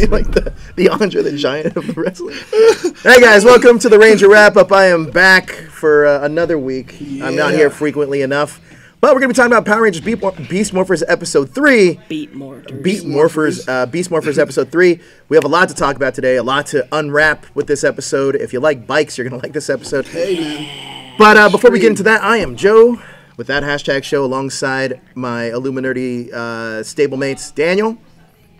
be like the Andre the Giant of the wrestling. Hey guys, welcome to the Ranger Wrap-Up. I am back for another week. I'm not here frequently enough. But we're going to be talking about Power Rangers Beast Morphers Episode 3. Beast Morphers. Beast Morphers Episode 3. We have a lot to talk about today, a lot to unwrap with this episode. If you like bikes, you're going to like this episode. Hey, man. But before we get into that, I am Joe with that hashtag show alongside my Illuminati stablemates, Daniel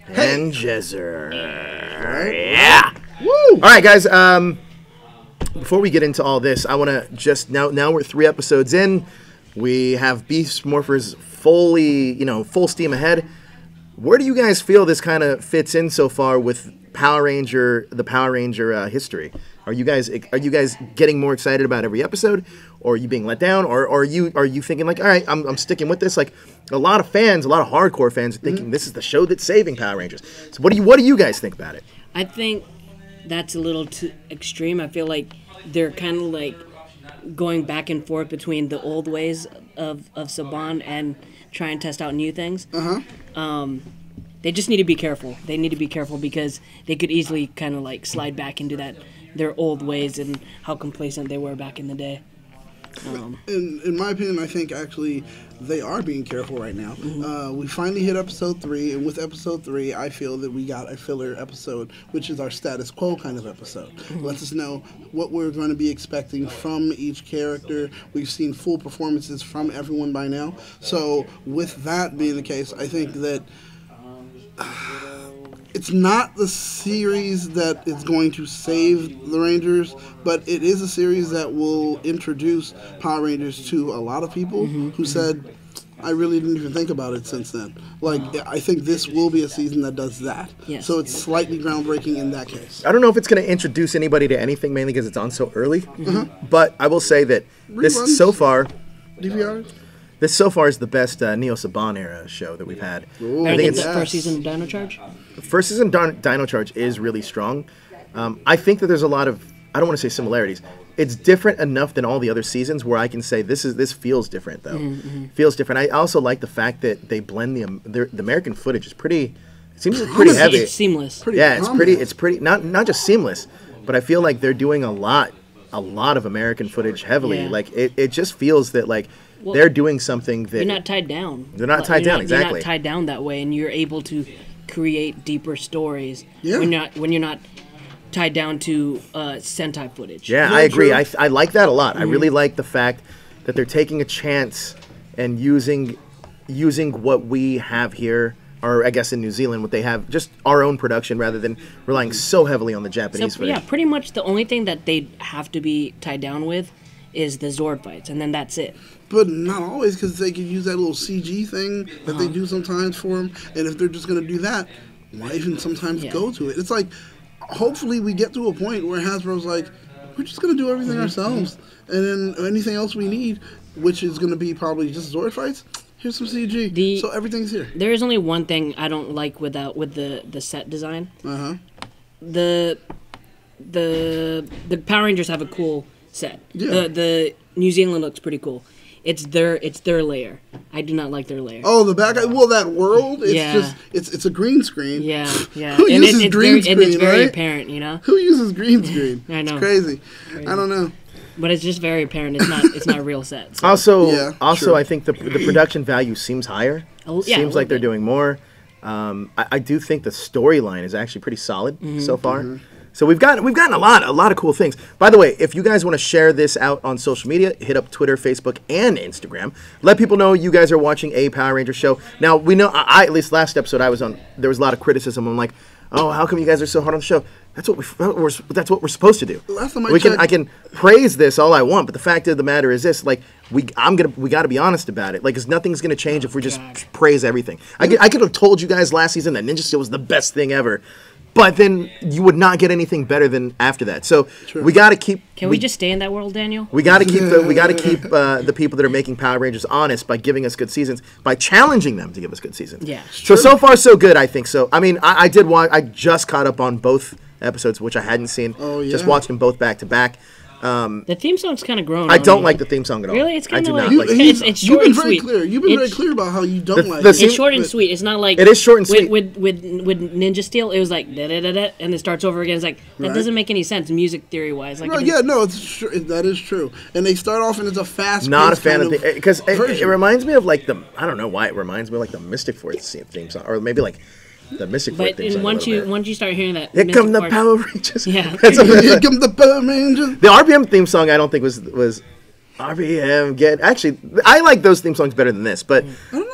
and Jezzer. Yeah. Woo. All right, guys. Before we get into all this, I want to just now we're 3 episodes in. We have Beast Morphers full steam ahead. Where do you guys feel this kind of fits in so far with the Power Ranger history? Are you guys getting more excited about every episode, or are you being let down, or are you thinking like, all right, I'm sticking with this? Like a lot of hardcore fans are thinking this is the show that's saving Power Rangers. So what do you guys think about it? I think that's a little too extreme. I feel like they're kind of like going back and forth between the old ways of Saban and try and test out new things. They just need to be careful. They need to be careful because they could easily kind of like slide back into their old ways and how complacent they were back in the day. In my opinion, I think actually they are being careful right now. We finally hit episode 3, and with episode 3, I feel that we got a filler episode, which is our status quo kind of episode. Lets us know what we're going to be expecting from each character. We've seen full performances from everyone by now. So with that being the case, I think that it's not the series that is going to save the Rangers, but it is a series that will introduce Power Rangers to a lot of people who said, I really didn't even think about it since then. Like, I think this will be a season that does that. Yes. So it's slightly groundbreaking in that case. I don't know if it's going to introduce anybody to anything, mainly because it's on so early. But I will say that this so far... DVR? This so far is the best Neo Saban era show that we've had. Ooh, I think the first season of Dino Charge? The first season of Dino Charge is really strong. I think that there's a lot of, I don't want to say similarities. It's different enough than all the other seasons where I can say this feels different though. Feels different. I also like the fact that they blend the American footage is pretty. It seems pretty heavy. It's seamless. It's pretty. Not just seamless, but I feel like they're doing a lot of American footage heavily. Yeah. Like it just feels that like. Well, they're doing something that... You're not tied down. They're not tied down, exactly. You're not tied down that way, and you're able to create deeper stories when you're not tied down to Sentai footage. Yeah, I agree. I like that a lot. I really like the fact that they're taking a chance and using what we have here, or I guess in New Zealand, what they have, just our own production rather than relying so heavily on the Japanese footage. Yeah, pretty much the only thing that they have to be tied down with is the Zord fights, and then that's it. But not always, because they can use that little CG thing that they do sometimes for them. And if they're just going to do that, why even sometimes go to it? It's like, hopefully we get to a point where Hasbro's like, we're just going to do everything ourselves. And then anything else we need, which is going to be probably just Zord fights, here's some CG. So everything's here. There is only one thing I don't like with the set design. The Power Rangers have a cool set. Yeah. The New Zealand looks pretty cool. It's their layer. I do not like their layer. Oh, the back. Well, that world. It's just it's a green screen. Yeah. Who uses green screen? It's very apparent, you know. Who uses green screen? I know. It's crazy. I don't know. But it's just very apparent. It's not a real set. So. Also, I think the production value seems higher. Seems like they're doing more. I do think the storyline is actually pretty solid so far. So we've gotten a lot of cool things. By the way, if you guys want to share this out on social media, hit up Twitter, Facebook, and Instagram. Let people know you guys are watching a Power Rangers show. Now we know, at least last episode I was on, there was a lot of criticism. I'm like, oh, how come you guys are so hard on the show? That's what we're supposed to do. Last time I can praise this all I want, but the fact of the matter is this: like we got to be honest about it. Like, because nothing's gonna change if we just praise everything. I could have told you guys last season that Ninja Steel was the best thing ever. But then you would not get anything better than after that. So we got to keep. Can we just stay in that world, Daniel? We got to keep the people that are making Power Rangers honest by giving us good seasons, by challenging them to give us good seasons. Yeah. So far so good, I think. So I mean, I did watch. I just caught up on both episodes, which I hadn't seen. Oh yeah. Just watched them both back to back. The theme song's kind of grown. I don't like the theme song at all. Really? It's kind of I do like not like it's short and sweet. You've been very clear about how you don't like it. It's short and sweet. It's not like it is short and sweet. With Ninja Steel, it was like da da da da, and it starts over again. It's like that doesn't make any sense music theory wise. Like that is true. And they start off and it's a fast. Not a fan of it because it reminds me of like I don't know why it reminds me of like the Mystic Force theme song, or maybe like the Mystic Force theme song. But once you start hearing that, here come the Power Rangers. Yeah, here come the Power Rangers. The RPM theme song I don't think was RPM. Actually, I like those theme songs better than this, but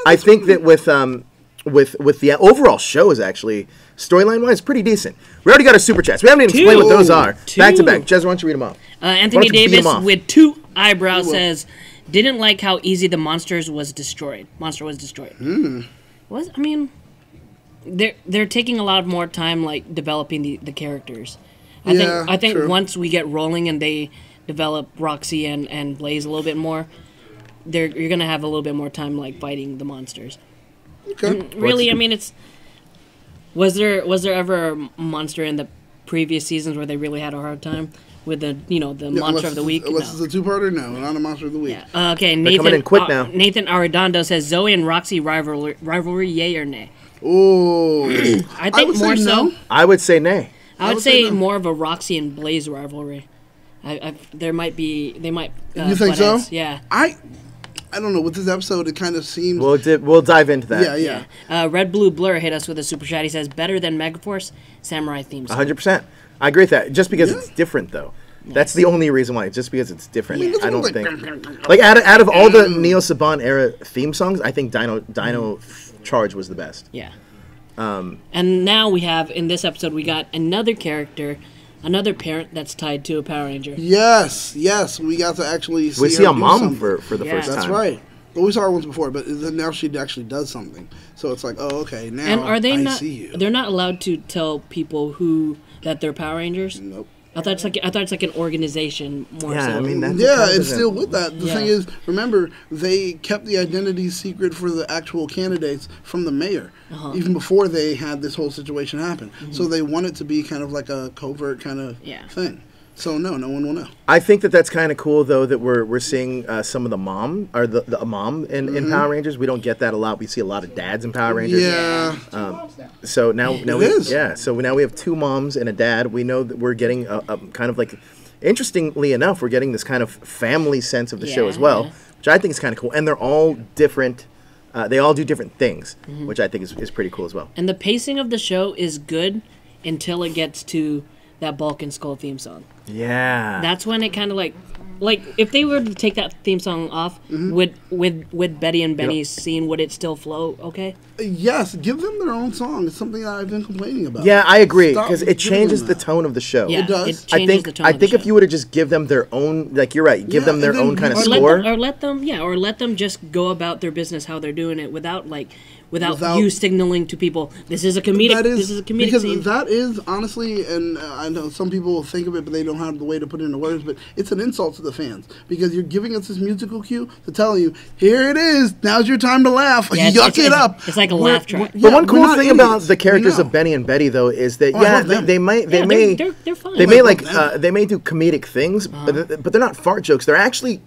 I think that with the overall show is actually storyline wise pretty decent. We already got our super chats. We haven't even explained what those are. Back to back. Jezzer, why don't you read them off? Anthony Davis with 2 eyebrows says, "Didn't like how easy the monster was destroyed. I mean, they're taking a lot more time like developing the characters. I think true. once we get rolling and they develop Roxy and Blaze a little bit more, you're gonna have a little bit more time like fighting the monsters. Okay. And really, I mean, was there ever a monster in the previous seasons where they really had a hard time with the monster of the week? Unless it's a two-parter, no, not a monster of the week. Yeah. Okay, They're coming in quick now. Nathan Arredondo says Zoey and Roxy rivalry, yay or nay? Oh, I think more so. I would say nay. I would say more of a Roxy and Blaze rivalry. They might. You think so? Heads. Yeah. I don't know. With this episode, it kind of seems. We'll dive into that. Yeah. Red Blue Blur hit us with a super chat. He says better than Megaforce Samurai theme song. 100%. I agree with that. Just because it's different, though. Yes. That's the only reason why. Just because it's different. I don't think. Like out of all the Neo Saban era theme songs, I think Dino Charge was the best. Yeah. And now we have in this episode we got another character. Another parent that's tied to a Power Ranger. Yes, we got to actually see. We see a mom for the first time. That's right. Well, we saw her once before, but now she actually does something. So it's like, oh, okay, now and are they I not, see you. They're not allowed to tell people that they're Power Rangers? Nope. I thought it's like an organization more so. I mean, it's still with that. The thing is, remember, they kept the identity secret for the actual candidates from the mayor, even before they had this whole situation happen. Mm-hmm. So they want it to be kind of like a covert kind of thing. So no one will know. I think that's kind of cool though that we're seeing some of the mom or the mom in Power Rangers. We don't get that a lot. We see a lot of dads in Power Rangers. Yeah. So now we have 2 moms and a dad. We know that we're getting a kind of like, interestingly enough, we're getting this kind of family sense of the show as well, which I think is kind of cool. And they're all different. They all do different things, which I think is pretty cool as well. And the pacing of the show is good until it gets to that Bulk and Skull theme song. Yeah. That's when it kind of like if they were to take that theme song off, with Betty and Benny's scene, would it still flow okay? Yes, give them their own song. It's something that I've been complaining about. Yeah, I agree, because it changes the tone of the show. Yeah, it does. It changes the tone I of the think show. if you would have just give them their own, like you're right, give them their own kind of score. Or let them just go about their business how they're doing it without you signaling to people this is a comedic because scene. That is honestly, and I know some people will think of it, but they don't have the way to put it into words. But it's an insult to the fans because you're giving us this musical cue to tell you, here it is, now's your time to laugh. Yeah, Yuck it up. It's like a laugh track. But one cool thing about the characters of Benny and Betty though is that they may they're fine. They may they may do comedic things, but they're not fart jokes. They're actually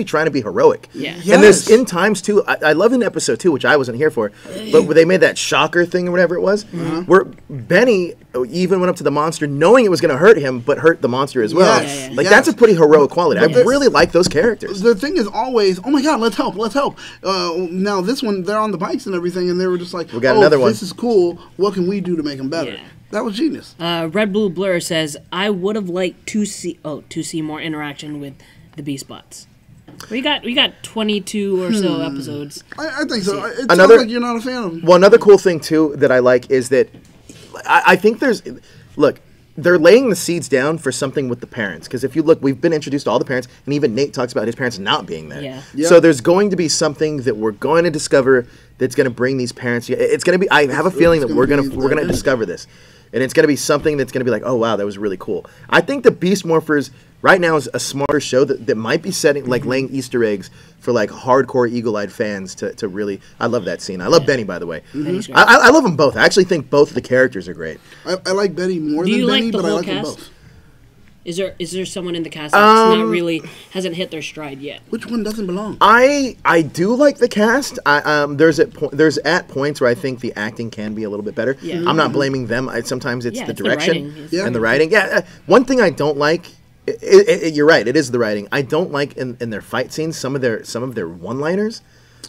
trying to be heroic. Yeah. Yes. And there's in times too. I love in episode 2, which I wasn't here for, but where they made that shocker thing or whatever it was, where Benny even went up to the monster knowing it was going to hurt him, but hurt the monster as well. Yes. That's a pretty heroic quality. I really like those characters. The thing is always, oh my God, let's help. Now this one, they're on the bikes and everything, and they were just like, we got another one. This is cool. What can we do to make them better? Yeah. That was genius. Red Blue Blur says, I would have liked to see more interaction with the Beast Bots. We got 22 or so episodes. I think so. It sounds like you're not a fan of them. Well, another cool thing too that I like is that I think they're laying the seeds down for something with the parents. Because if you look, we've been introduced to all the parents, and even Nate talks about his parents not being there. Yeah. So there's going to be something that we're going to discover that's going to bring these parents. It's going to be. I have a feeling that we're going to discover this, and it's going to be something that's going to be like, oh wow, that was really cool. I think the Beast Morphers right now is a smarter show that might be setting laying Easter eggs for like hardcore eagle-eyed fans to really. I love that scene. I love Benny, by the way. I love them both. I actually think both of the characters are great. I like Betty more than Benny, but I like them both. Is there someone in the cast that's not really hasn't hit their stride yet? Which one doesn't belong? I do like the cast. There's at points where I think the acting can be a little bit better. Yeah. I'm not blaming them. Sometimes it's the direction the and the writing. Yeah, one thing I don't like. You're right. It is the writing. I don't like in their fight scenes some of their one-liners.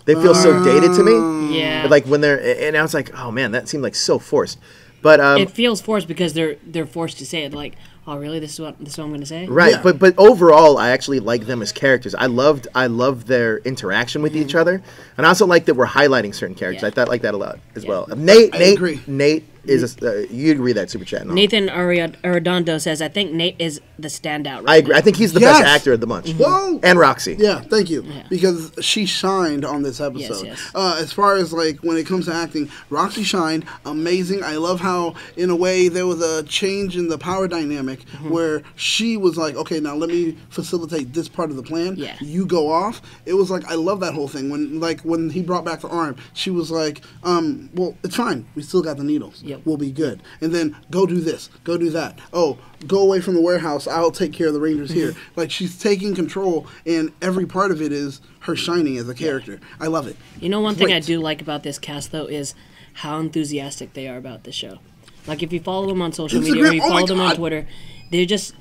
They feel so dated to me. Yeah. Like when and I was like, oh man, that seemed like so forced. But it feels forced because they're forced to say it. Like, oh really? This is what I'm going to say. Right. Yeah. But overall, I actually like them as characters. I loved their interaction with each other, and I also like that we're highlighting certain characters. Yeah. I like that a lot as well. Nate. agree. Nate is you agree that super chat? No? Nathan Arredondo says, I think Nate is the standout right I agree. now. I think he's the best actor of the bunch. Well, and Roxy. Yeah, thank you. Because she shined on this episode. Yes. As far as like when it comes to acting, Roxy shined. Amazing. I love how in a way there was a change in the power dynamic where she was like, okay, now let me facilitate this part of the plan. Yeah. You go off. It was like I love that whole thing. When he brought back the arm, she was like, well, it's fine. We still got the needles. Yep. We'll be good. And then go do this. Go do that. Oh, go away from the warehouse. I'll take care of the Rangers here. Like she's taking control, and every part of it is her shining as a character. I love it. You know, one thing I Great. do like about this cast, though, is how enthusiastic they are about this show. Like, if you follow them on social media or Instagram, you oh my follow them on God. Twitter, they're just,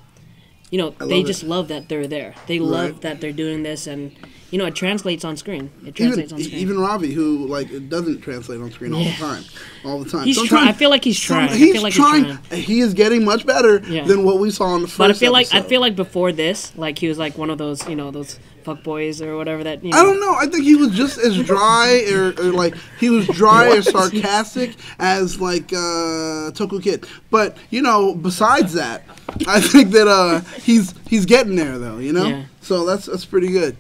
they just it. love that they're there. They love that they're doing this, and, it translates on screen. It translates on screen. Even Ravi, who it doesn't translate on screen all the time. All the time. He's Sometimes- I feel like he's trying. I He's feel like trying. he's trying. He is getting much better than what we saw in the first But I episode. feel like before this, like he was like one of those, those fuck boys or whatever that. I don't know. I think he was just as dry or like he was dry or sarcastic as like Toku Kid. But besides that, I think that he's getting there though. Yeah. So that's pretty good.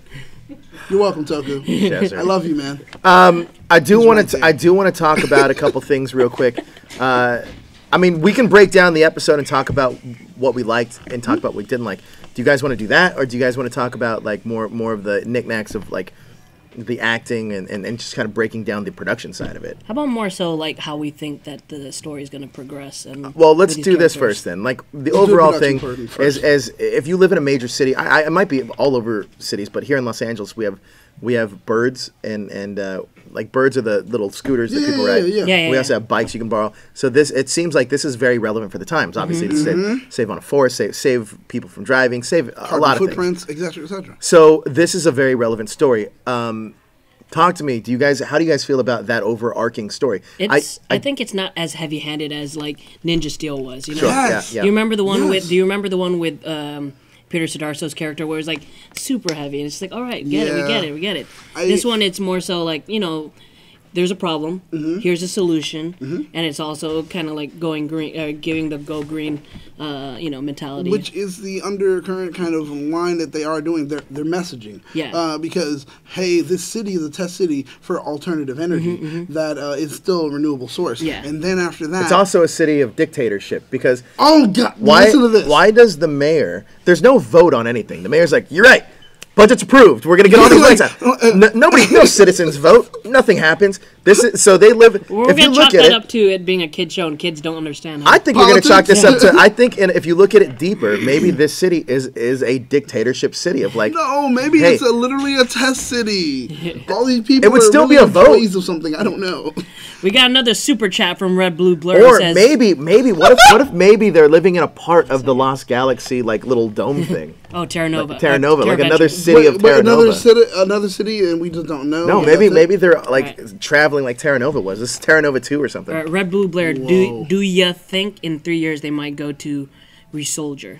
You're welcome, Toku. Yes, I love you, man. I do want to talk about a couple things real quick. I mean, we can break down the episode and talk about what we liked and talk about what we didn't like. Do you guys want to do that, or do you guys want to talk about like more of the knickknacks of like the acting and just kind of breaking down the production side of it? How about more so like how we think that the story is going to progress? And Well, let's with do these this characters? first then. Like the overall production thing part first. is if you live in a major city, I might be all over cities, but here in Los Angeles we have birds and like birds are the little scooters that people ride. Yeah. We also have bikes you can borrow. So it seems like this is very relevant for the times. Obviously, to save on a forest, save people from driving, save a lot of things. footprints, etc., etc. So this is a very relevant story. Talk to me. How do you guys feel about that overarching story? I think it's not as heavy-handed as like Ninja Steel was. Sure. Yes. Yeah. Do you remember the one Yes. with Peter Sidarso's character where it's like super heavy and it's like, all right, we get it. This one, it's more so like, there's a problem, here's a solution, and it's also kind of like going green, giving the go green, mentality. Which is the undercurrent kind of line that they are doing. Their messaging. Yeah. Because hey, this city is a test city for alternative energy that is still a renewable source. Yeah. And then after that, It's also a city of dictatorship because oh god, why? listen to this. Why does the mayor? There's no vote on anything. The mayor's like, you're right. Budget's approved. We're gonna get all these lights out. No citizens vote. Nothing happens. So they live. We're if you gonna look chalk at that it, up to it being a kid show, and kids don't understand. How I think we're gonna chalk this up Politics. to. I think, and if you look at it deeper, maybe this city is a dictatorship city of like. No, maybe hey, it's literally a test city. All these people. It would are still really be a vote. employees of something. I don't know. we got another super chat from Red Blue Blur. Or says, maybe what if maybe they're living in a part of the Lost Galaxy like little dome thing. Oh, Terra Nova. Terra Nova, like Terra another Venture. city of Terra Nova. Another city, and we just don't know. No, Yeah, that's it. maybe they're like Right. traveling like Terra Nova was. This is Terra Nova 2 or something. Red Blue Blair, Whoa. do you think in 3 years they might go to Resoldier?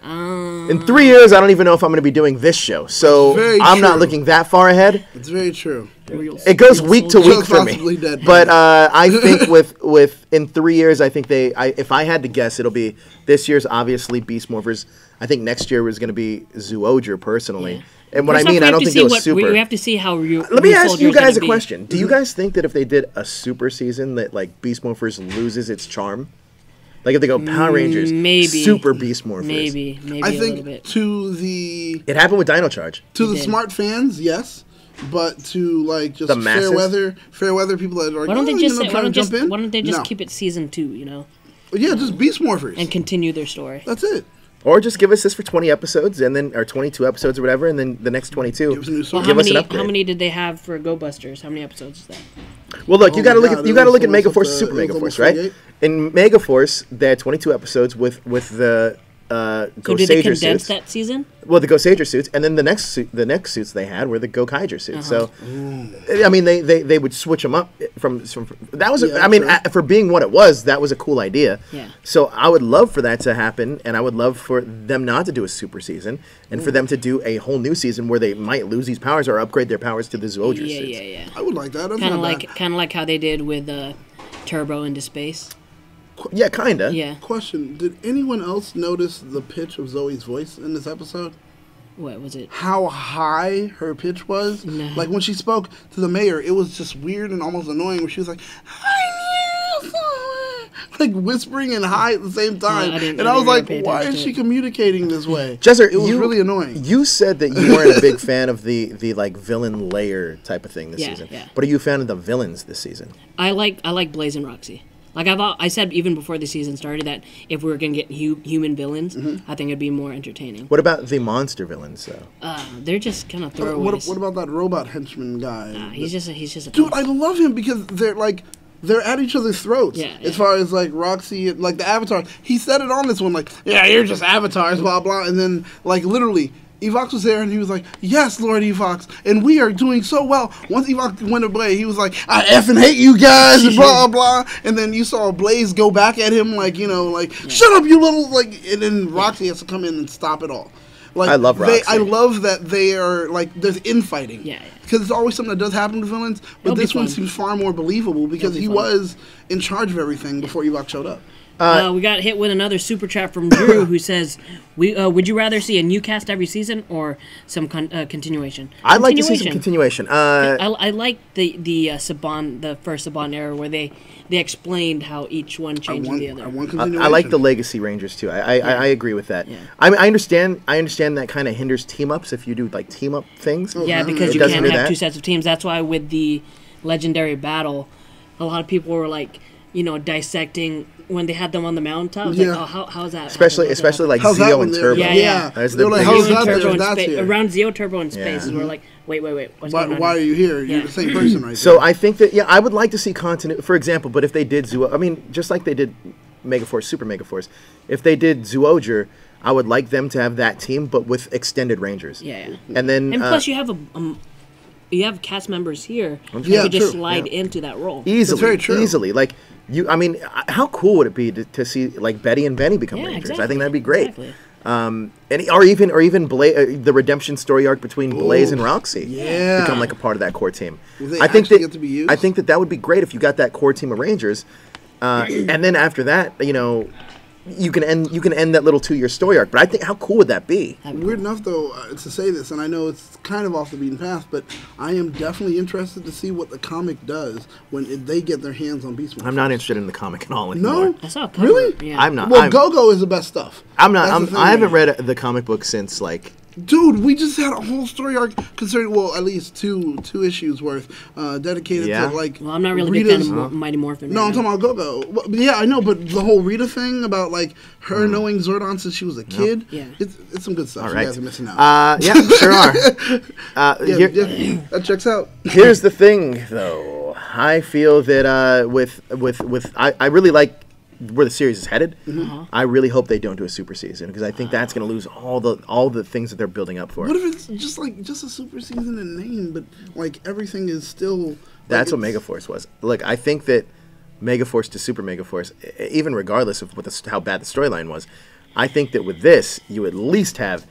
In 3 years, I don't even know if I'm going to be doing this show, so Very I'm not true. looking that far ahead. It's very true. It goes week to Soldier. week Just for me. possibly dead. But I think with in 3 years, I think if I had to guess, it'll be this year's obviously Beast Morphers. I think next year was going to be Zoey personally. Yeah. And what First I mean, off, I don't think it was super. We have to see how Let me ask you guys a be. question. Do you guys think that if they did a super season that like Beast Morphers loses its charm? Like if they go Power Rangers, Maybe. Super Beast Morphers. Maybe I a little think bit. to the It happened with Dino Charge. to the did. smart fans, yes. But to like just The masses? fair weather people that are like, Why don't they oh, just you know, say, trying to jump in? why don't they just No. keep it season 2, Yeah, just Beast Morphers. and continue their story? That's it. Or just give us this for 20 episodes, and then or 22 episodes or whatever, and then the next 22, Give us a new Well, story. give us an upgrade. how many did they have for Go Busters? How many episodes is that? Well, look, you Oh got to my look God, at you it got to was look at almost Megaforce, up Super to- it was Megaforce, almost right? 48. In Megaforce, they had 22 episodes with the So Ghost did they Sager condense suits. that season? Well, the Ghost Sager suits, and then the next suits they had were the Go Kaiger suits. Uh-huh. So, I mean, they would switch them up from that was. Yeah, I mean, true. for being what it was, that was a cool idea. Yeah. So I would love for that to happen, and I would love for them not to do a super season, and for them to do a whole new season where they might lose these powers or upgrade their powers to the Zoey Yeah, suits. yeah. I would like that. That's Kind of not bad. like how they did with Turbo into space. Yeah, kinda. Yeah. Question: did anyone else notice the pitch of Zoe's voice in this episode? What was it? How high her pitch was? No. Like when she spoke to the mayor, it was just weird and almost annoying. Where she was like, "I knew someone," like whispering and high at the same time. I didn't and I was really like, pay "Why attention is to she it. communicating this way?" Jezzer, it was really annoying. You said that you weren't a big fan of the like villain layer type of thing this Yeah, season. yeah. But are you a fan of the villains this season? I like Blaze and Roxy. Like I said even before the season started that if we were gonna get human villains, I think it'd be more entertaining. What about the monster villains though? They're just kind of What, throwaways. what about that robot henchman guy? He's just a Dude, I love him because they're at each other's throats. Yeah, As yeah. far as like Roxy, like the Avatar, he said it on this one, like, "Yeah, you're just avatars, blah blah," and then like literally. Evox was there and he was like, "Yes, Lord Evox, and we are doing so well." Once Evox went away, he was like, "I effing hate you guys," and blah blah. And then you saw Blaze go back at him like, "Shut up, you little," like, and then Roxy has to come in and stop it all. Like, I love Roxy. I love that they are like there's infighting. Yeah. Because it's always something that does happen to villains, but It'll be this one fun. seems far more believable because It'll be he fun. was in charge of everything before Evox showed up. we got hit with another super chat from Drew who says, would you rather see a new cast every season or some continuation? I'd like to see some continuation. I like the Saban, the first Saban era where they explained how each one I changed want, the other. I want continuation. I like the Legacy Rangers too. I agree with that. Yeah. I mean, I understand that kind of hinders team ups if you do like team up things. Yeah, Okay. because It you doesn't can't do have that. two sets of teams. That's why with the legendary battle, a lot of people were like, dissecting when they had them on the mountaintop. Like, Yeah. oh, how's that? Especially like How's that Zeo one and there? Turbo. Yeah. There's They're the like, biggest- how's Zeo that Turbo there? in That's space, here. around Zeo Turbo in space, Yeah. and we're like, wait, what's Why, going on? why are here? you here? You're Yeah. the same person right So there. I think that I would like to see continuity. For example, but if they did Zoo, I mean, just like they did Megaforce, Super Megaforce, if they did Zoojer, I would like them to have that team, but with extended Rangers. Yeah. And then And plus, you have cast members here who Yeah, could just true. slide into that role. easily, very true. easily, like I mean, how cool would it be to see like Betty and Benny become Yeah, Rangers? exactly. I think that'd be great. Exactly. Or even the redemption story arc between Blaze and Roxy. Yeah. Become like a part of that core team. Will they I think actually that get to be used? I think that would be great if you got that core team of Rangers, and then after that, you can end that little 2-year story arc. But I think how cool would that be? Weird enough, though, to say this, and I know it's kind of off the beaten path, but I am definitely interested to see what the comic does when they get their hands on Beast Morphers. I'm not interested in the comic at all anymore. No? I saw a cover. Really? Yeah. I'm not. Well, Go-Go is the best stuff. I'm not. That's the thing, I haven't man. read the comic book since like. Dude, we just had a whole story arc concerning, well, at least two issues worth dedicated Yeah? to, like, Well, I'm not really a big fan Rita's- of Mighty Morphin. No, right I'm talking now. about Go-Go. Well, yeah, I know, but the whole Rita thing about, like, her knowing Zordon since she was a kid, Yeah. it's some good stuff. All You right. guys are missing out. Yeah, sure are. yeah, that checks out. Here's the thing, though. I feel that I really like where the series is headed. I really hope they don't do a super season because I think that's going to lose all the things that they're building up for. What if it's just a super season in name, but, like, everything is still... That's what it's- Megaforce was. Look, I think that Megaforce to Super Megaforce, even regardless of how bad the storyline was, I think that with this, you at least have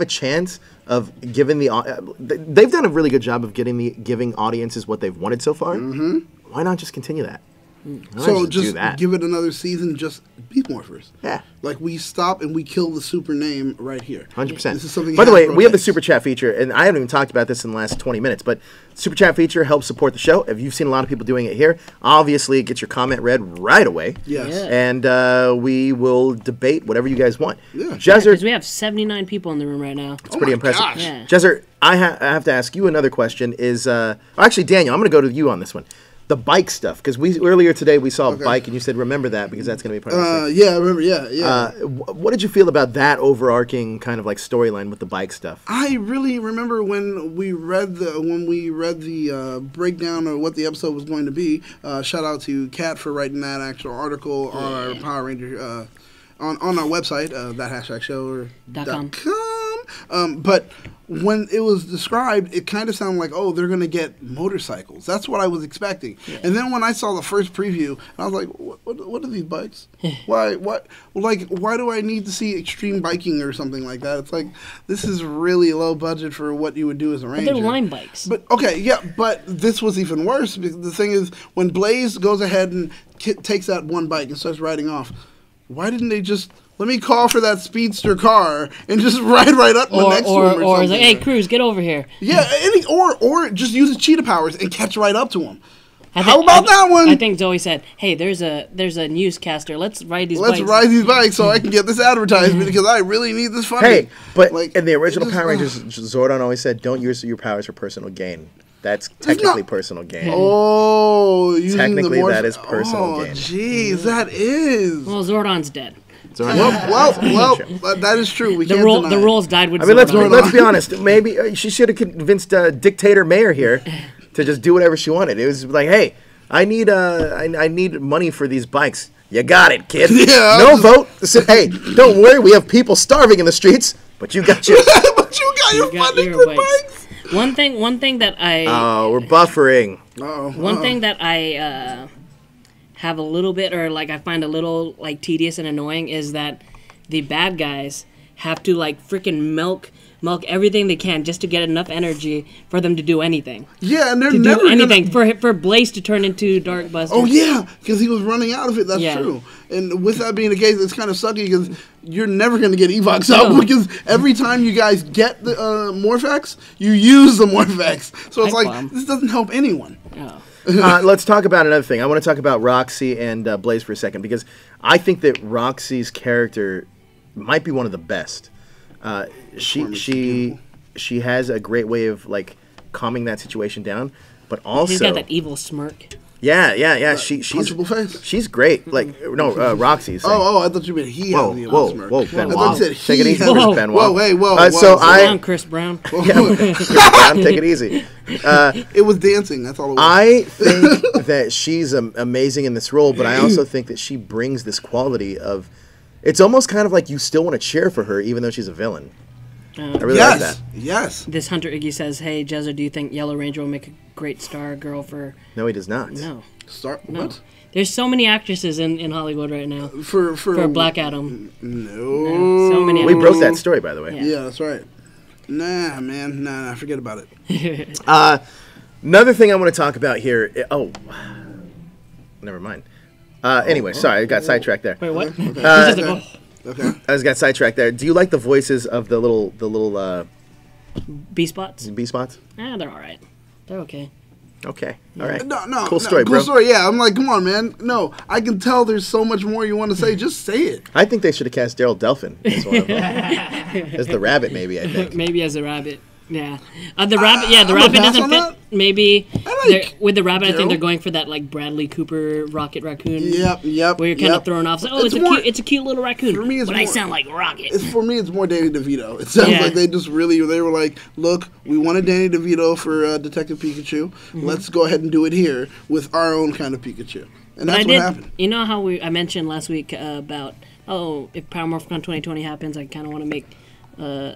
a chance of giving they've done a really good job of giving audiences what they've wanted so far. Mm-hmm. Why not just continue that? Why not So do just that? give it another season, just Beast Morphers. Yeah. Like, we stop and we kill the super name right here. 100%. This is something By the way, Hasbro we have the has. super chat feature, and I haven't even talked about this in the last 20 minutes, but super chat feature helps support the show. If you've seen a lot of people doing it here, obviously it gets your comment read right away. Yes. Yeah. And we will debate whatever you guys want. Yeah. Jezzer, Because we have 79 people in the room right now. it's pretty my impressive. gosh. Yeah. Jezzer, I have to ask you another question. Actually, Daniel, I'm going to go to you on this one. the bike stuff, because earlier today we saw a bike, and you said remember that because that's going to be part of the thing. Yeah, I remember. Yeah. What did you feel about that overarching kind of like storyline with the bike stuff? I really remember when we read the breakdown of what the episode was going to be. Shout out to Kat for writing that actual article on our Power Ranger on our website, that#show.com. But when it was described, it kind of sounded like, oh, they're going to get motorcycles. That's what I was expecting. Yeah. And then when I saw the first preview, I was like, what are these bikes? Why do I need to see extreme biking or something like that? It's like, this is really low budget for what you would do as a ranger. But they're line bikes. But, but this was even worse. Because the thing is, when Blaze goes ahead and takes that one bike and starts riding off, why didn't they just... Let me call for that speedster car and just ride right up next to him or it's like, hey, Cruz, get over here. Yeah, or just use his cheetah powers and catch right up to him. How about that one? I think Zoey said, hey, there's a newscaster. Let's ride these bikes. Let's ride these bikes so I can get this advertisement because I really need this funding. Hey, but in the original Power Rangers, Zordon always said, don't use your powers for personal gain. That's technically personal gain. Oh, technically that is personal gain. Oh, jeez, that is. Well, Zordon's dead. Well, that is true. We the rules died with. I mean, let's be honest. Maybe she should have convinced Dictator Mayor here to just do whatever she wanted. It was like, hey, I need money for these bikes. You got it, kid. Yeah, no vote. Said, hey, don't worry, we have people starving in the streets, but you got your funding for bikes. One thing that I we're buffering. One thing that I have a little bit, or like I find a little like tedious and annoying, is that the bad guys have to like freaking milk everything they can just to get enough energy for them to do anything. Yeah, and they're never do anything for Blaze to turn into Dark Buster. Oh yeah, because he was running out of it. That's true. And with that being the case, it's kind of sucky because you're never going to get Evox out because every time you guys get the Morph-X, you use the Morph-X. So it's this doesn't help anyone. Oh. Let's talk about another thing. I want to talk about Roxy and Blaze for a second because I think that Roxy's character might be one of the best. She has a great way of like calming that situation down, but also she's got that evil smirk. Yeah. She's punchable face. She's great. Like Roxy's. I thought you meant he had the evil smirk. Whoa, Benoit. Take it easy, Chris Benoit. Whoa. Chris Brown. Chris Brown, take it easy. It was dancing. That's all it was. I think that she's amazing in this role, but I also think that she brings this quality of. It's almost kind of like you still want to cheer for her, even though she's a villain. I really like that. Yes. This Hunter Iggy says, "Hey, Jezzer, do you think Yellow Ranger will make a great star girl for?" No, he does not. No. What? There's so many actresses in Hollywood right now for Black Adam. No. So many. We broke that story, by the way. Yeah, that's right. Nah, man. Nah, forget about it. Another thing I want to talk about here. Never mind. Anyway, sorry, I got sidetracked there. Wait, what? Okay. I just got sidetracked there. Do you like the voices of the little B-spots? B-spots? They're all right. They're okay. Okay. All right. No. Cool story, bro. Cool story. Yeah, I'm like, come on, man. No, I can tell there's so much more you want to say. Just say it. I think they should have cast Daryl Delphin as one of them. As the rabbit, maybe. I think. Maybe as a rabbit. Yeah. The rabbit. Yeah, the rabbit doesn't fit. That. Maybe with the rabbit, Daryl. I think they're going for that like Bradley Cooper Rocket Raccoon. Yep. Where you're kind of thrown off. So, it's a cute little raccoon. For me, I sound like Rocket. For me, it's more Danny DeVito. It sounds like they were like, look, we wanted Danny DeVito for Detective Pikachu. Mm-hmm. Let's go ahead and do it here with our own kind of Pikachu. And that's what happened. You know how I mentioned last week about if Power Morphicon 2020 happens, I kind of want to make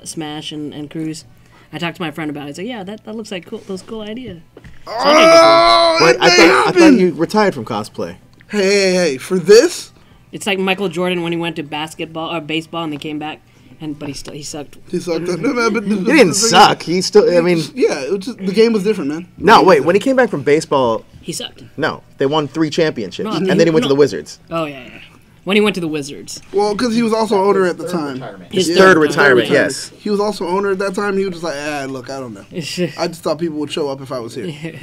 Smash and Cruise. I talked to my friend about it. He's like, yeah, that looks like those cool idea. Wait, I thought you retired from cosplay. Hey, for this? It's like Michael Jordan when he went to basketball or baseball and they came back, but he sucked. He sucked. He didn't suck. He still, I mean... Yeah, the game was different, man. No, wait, when he came back from baseball... He sucked. No, they won 3 championships, and then he went to the Wizards. Oh, yeah. When he went to the Wizards. Well, because he was also owner at the time. His third retirement, yes. He was also owner at that time. He was just like, look, I don't know. I just thought people would show up if I was here.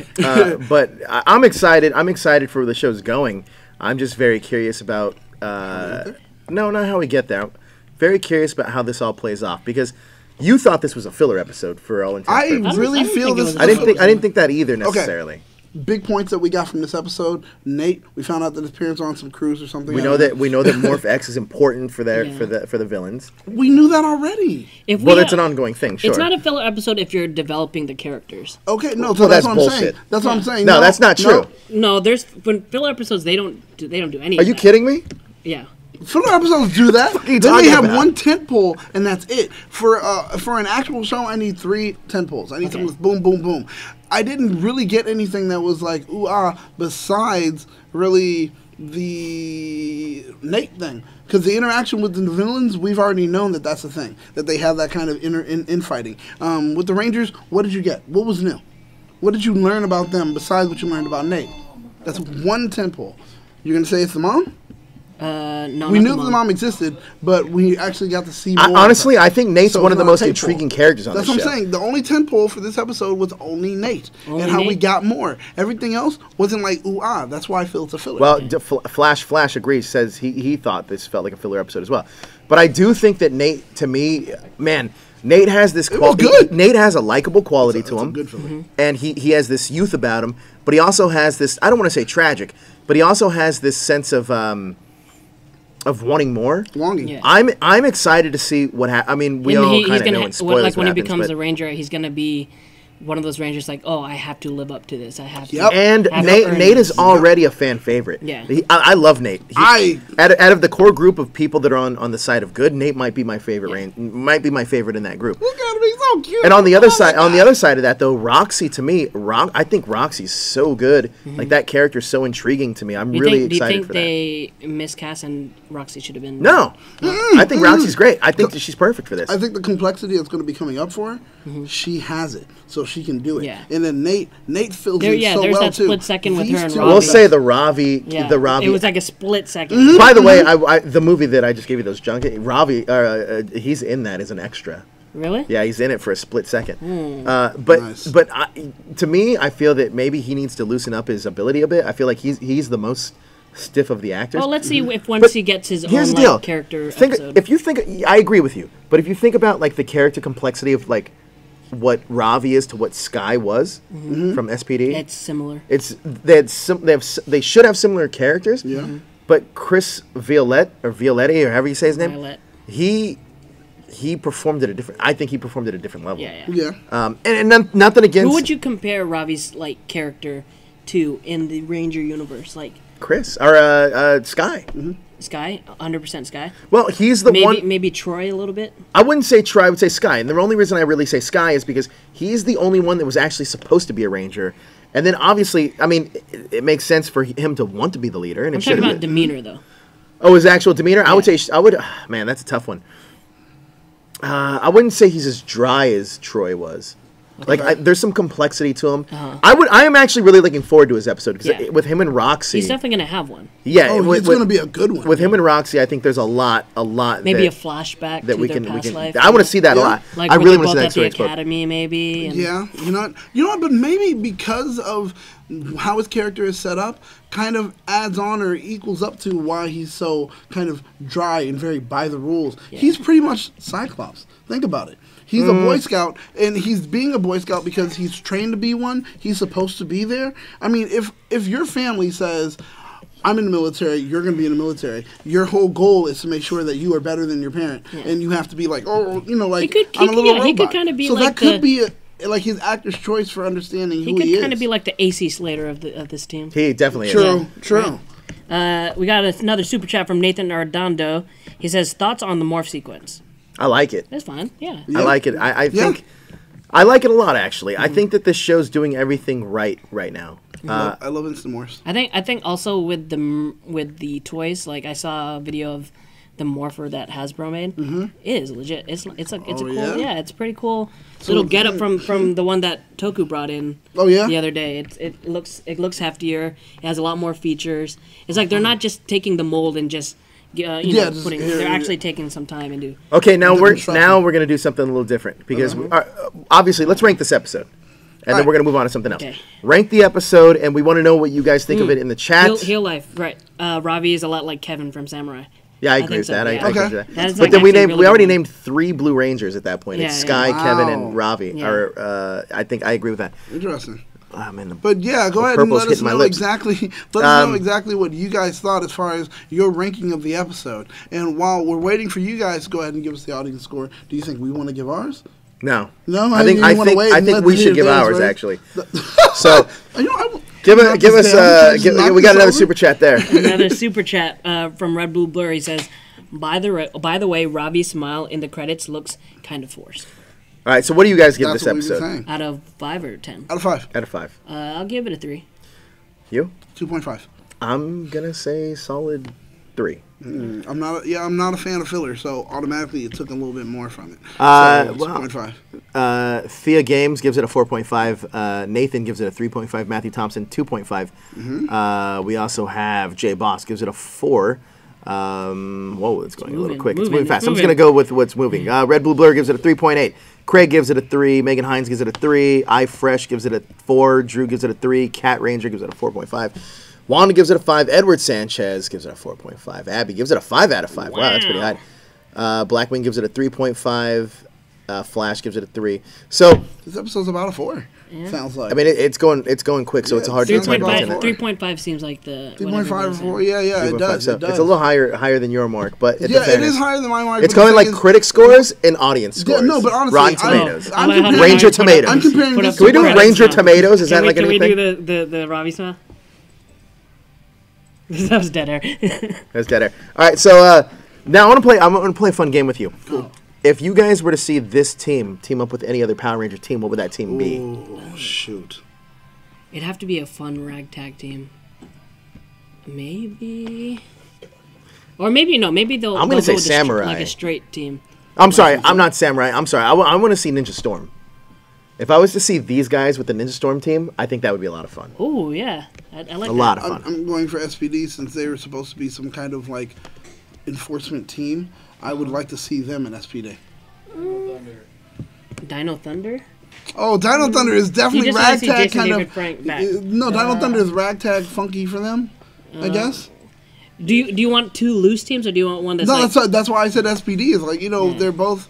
But I'm excited. I'm excited for where the show's going. I'm just very curious about... no, not how we get there. Very curious about how this all plays off. Because you thought this was a filler episode for all intents and purposes. I really feel this... I didn't think that either, necessarily. Okay. big points that we got from this episode. Nate, we found out that his parents are on some cruise or something. We know that Morph-X is important for the villains. We knew that already. That's an ongoing thing. Sure, it's not a filler episode if you're developing the characters. Okay, no, so that's what I'm saying. That's what I'm saying. No, that's not true. No, when filler episodes they don't do any. Are you kidding me? Yeah. Filler episodes do that. Then they have one tent pole, and that's it. For an actual show, I need 3 tent poles. I need something with boom, boom, boom. I didn't really get anything that was like, ooh, besides really the Nate thing. Because the interaction with the villains, we've already known that that's a thing. That they have that kind of infighting. With the Rangers, what did you get? What was new? What did you learn about them besides what you learned about Nate? That's one tent pole. You're going to say it's the mom? No, we knew the mom existed, but we actually got to see more. Honestly, I think Nate's one of the most intriguing characters on the show. That's what I'm saying. The only tentpole for this episode was only Nate, and how we got more. Everything else wasn't like, ooh, That's why I feel it's a filler. Well, Flash agrees, says he thought this felt like a filler episode as well. But I do think that Nate, to me, man, Nate has this quality. Nate has a likable quality to him. Good filler. And he has this youth about him, but he also has this, I don't want to say tragic, but he also has this sense of wanting more. Longing. Yeah. I'm excited to see what happens. I mean, we all kind of know in spoilers like when what he happens, becomes a ranger, he's going to be one of those rangers like, oh, I have to live up to this. I have to. And Nate is already a fan favorite. Yeah. I love Nate. Out of the core group of people that are on the side of good, Nate might be my favorite. Might be my favorite in that group. Look at him, he's so cute. And on the other side of that though, Roxy, to me, I think Roxy's so good. Like that character's so intriguing to me. I'm really excited for that. Do you think they miscast and Roxy should have been? No. I think Roxy's great. I think that she's perfect for this. I think the complexity that's going to be coming up for her, she has it. So she can do it. Yeah. And then Nate fills in so well, too. There's that split second with her and Ravi. We'll say the Ravi. It was like a split second. By the way, the movie that I just gave you those junket, Ravi, he's in that as an extra. Really? Yeah, he's in it for a split second. But to me, I feel that maybe he needs to loosen up his ability a bit. I feel like he's the most stiff of the actors. Well, let's see if once he gets his own character episode. If you think, I agree with you, but if you think about like the character complexity of like what Ravi is to what Sky was from SPD, it's similar. They should have similar characters. Yeah. But Chris Violetti, or however you say his name, Violet. he performed at a different. I think he performed at a different level. Yeah. And nothing against. Who would you compare Ravi's like character to in the Ranger universe? Like Chris or Sky. Sky, 100% Sky. Well, he's the one. Maybe Troy a little bit. I wouldn't say Troy. I would say Sky. And the only reason I really say Sky is because he's the only one that was actually supposed to be a Ranger. And then obviously, I mean, it makes sense for him to want to be the leader. And I'm talking about demeanor, though. Oh, his actual demeanor? Yeah. I would. Man, that's a tough one. I wouldn't say he's as dry as Troy was. Okay. Like, there's some complexity to him. I am actually really looking forward to his episode because with him and Roxy, he's definitely gonna have one. Yeah, it's gonna be a good one. With him and Roxy, I think there's a lot. Maybe a flashback that to we their can. past life. I want to see that a lot. Like I really want to see that at the story academy, maybe. And yeah, you know what? But maybe because of how his character is set up, kind of adds on or equals up to why he's so kind of dry and very by the rules. Yeah. He's pretty much Cyclops. Think about it. He's a Boy Scout, and he's being a Boy Scout because he's trained to be one. He's supposed to be there. I mean, if your family says, I'm in the military, you're going to be in the military, your whole goal is to make sure that you are better than your parent. Yeah. And you have to be like, I'm a little robot. He could kind of be so like that could be like his actor's choice for understanding who he is. He could kind of be like the AC Slater of this team. He definitely is. True. We got another super chat from Nathan Ardondo. He says, thoughts on the morph sequence? I like it. That's fine. Yeah. I like it. I think I like it a lot, actually. I think that this show's doing everything right now. I love instant morphs. I think also with the toys, like I saw a video of the morpher that Hasbro made. It is legit. It's a cool. Yeah, it's pretty cool. Little get up from the one that Toku brought in. Oh yeah. The other day. It looks heftier. It has a lot more features. It's like they're not just taking the mold and just. They're actually taking some time into. Okay, now we're gonna do something a little different because obviously let's rank this episode, and then we're gonna move on to something else. Okay. Rank the episode, and we want to know what you guys think of it in the chat. Heal life, right? Ravi is a lot like Kevin from Samurai. Yeah, I agree with that. Yeah. I agree with that. But then we already named 3 Blue Rangers at that point. It's Sky, Kevin, and Ravi. Yeah. Or I think I agree with that. Interesting. But yeah, go ahead and let us know exactly. Let us know exactly what you guys thought as far as your ranking of the episode. And while we're waiting for you guys to go ahead and give us the audience score, do you think we want to give ours? No. No. I think we should give ours actually. So give us. We got another super chat there. Another super chat from Red Blue Blur. He says, By the way, Robbie's smile in the credits looks kind of forced. All right, so what do you guys give this episode? Out of 5 or 10? Out of 5. Out of 5. I'll give it a 3. You? 2.5. I'm gonna say solid 3. I'm not a fan of filler, so automatically it took a little bit more from it. So 2.5. Thea Games gives it a 4.5. Nathan gives it a 3.5. Matthew Thompson 2.5. We also have Jay Boss gives it a 4. Whoa, it's going a little quick. It's moving fast. I'm just going to go with what's moving. Red Blue Blur gives it a 3.8. Craig gives it a 3. Megan Hines gives it a 3. iFresh gives it a 4. Drew gives it a 3. Cat Ranger gives it a 4.5. Wanda gives it a 5. Edward Sanchez gives it a 4.5. Abby gives it a 5 out of 5. Wow, that's pretty high. Blackwing gives it a 3.5. Flash gives it a 3. So this episode's about a 4. Yeah. Sounds like. I mean, it's going quick, so it's hard to 3.5 seems like the 3.5 or 4. Yeah, it does. So it's a little higher than your mark, but it is higher than my mark. It's going like critic scores and audience scores. Yeah, no, but honestly, Rotten Tomatoes, Ranger Tomatoes. I'm comparing. Can we do Ranger Tomatoes? Is that like anything? Can we do the Robbie smile? That was dead air. That's dead air. All right, so now I'm gonna play a fun game with you. Cool. If you guys were to see this team up with any other Power Ranger team, what would that team be? Oh, shoot. It'd have to be a fun ragtag team. Maybe. Or maybe no. Maybe they'll. I'm going to say Samurai. Like a straight team. I'm sorry. I'm not Samurai. I'm sorry. I want to see Ninja Storm. If I was to see these guys with the Ninja Storm team, I think that would be a lot of fun. Oh, yeah. I like that. A lot of fun. I'm going for SPD since they were supposed to be some kind of like enforcement team. I would like to see them in SPD. Dino Thunder? Oh, Dino Thunder is definitely ragtag kind of. No, Dino Thunder is ragtag funky for them, I guess. Do you want 2 loose teams, or do you want one that's No, that's why I said SPD is like, they're both